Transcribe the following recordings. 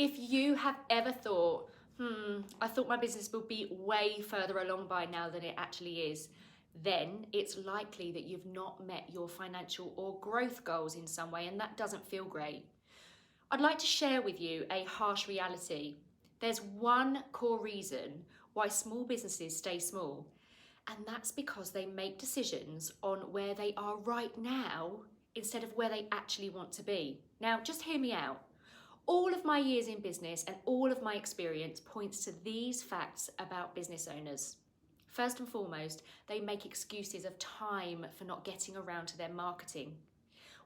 If you have ever thought, I thought my business would be way further along by now than it actually is, then it's likely that you've not met your financial or growth goals in some way, and that doesn't feel great. I'd like to share with you a harsh reality. There's one core reason why small businesses stay small, and that's because they make decisions on where they are right now instead of where they actually want to be. Now, just hear me out. All of my years in business and all of my experience points to these facts about business owners. First and foremost, they make excuses of time for not getting around to their marketing,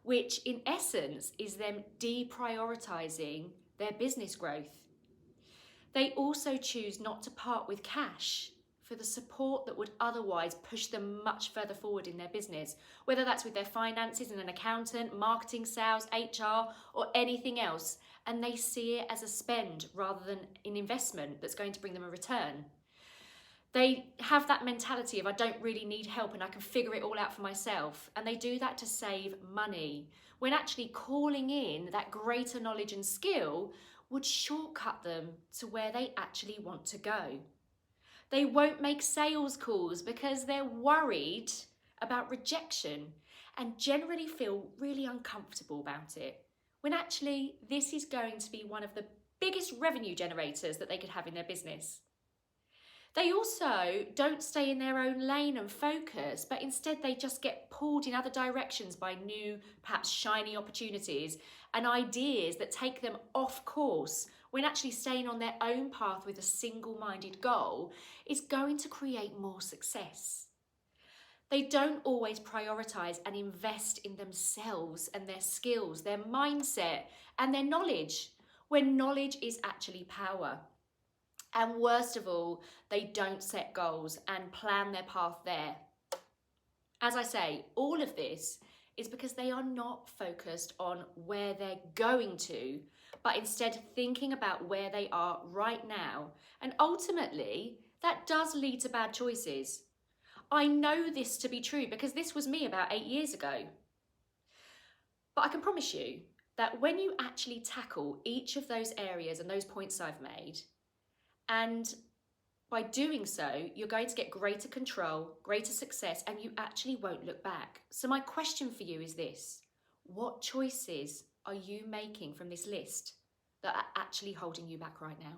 which in essence is them deprioritizing their business growth. They also choose not to part with cash for the support that would otherwise push them much further forward in their business, whether that's with their finances and an accountant, marketing, sales, HR, or anything else. And they see it as a spend rather than an investment that's going to bring them a return. They have that mentality of, I don't really need help and I can figure it all out for myself. And they do that to save money, when actually calling in that greater knowledge and skill would shortcut them to where they actually want to go. They won't make sales calls because they're worried about rejection and generally feel really uncomfortable about it, when actually this is going to be one of the biggest revenue generators that they could have in their business. They also don't stay in their own lane and focus, but instead they just get pulled in other directions by new, perhaps shiny opportunities and ideas that take them off course, when actually staying on their own path with a single-minded goal is going to create more success. They don't always prioritize and invest in themselves and their skills, their mindset and their knowledge, when knowledge is actually power. And worst of all, they don't set goals and plan their path there. As I say, all of this is because they are not focused on where they're going to, but instead thinking about where they are right now. And ultimately, that does lead to bad choices. I know this to be true because this was me about 8 years ago. But I can promise you that when you actually tackle each of those areas and those points I've made, and by doing so, you're going to get greater control, greater success, and you actually won't look back. So my question for you is this: what choices are you making from this list that are actually holding you back right now?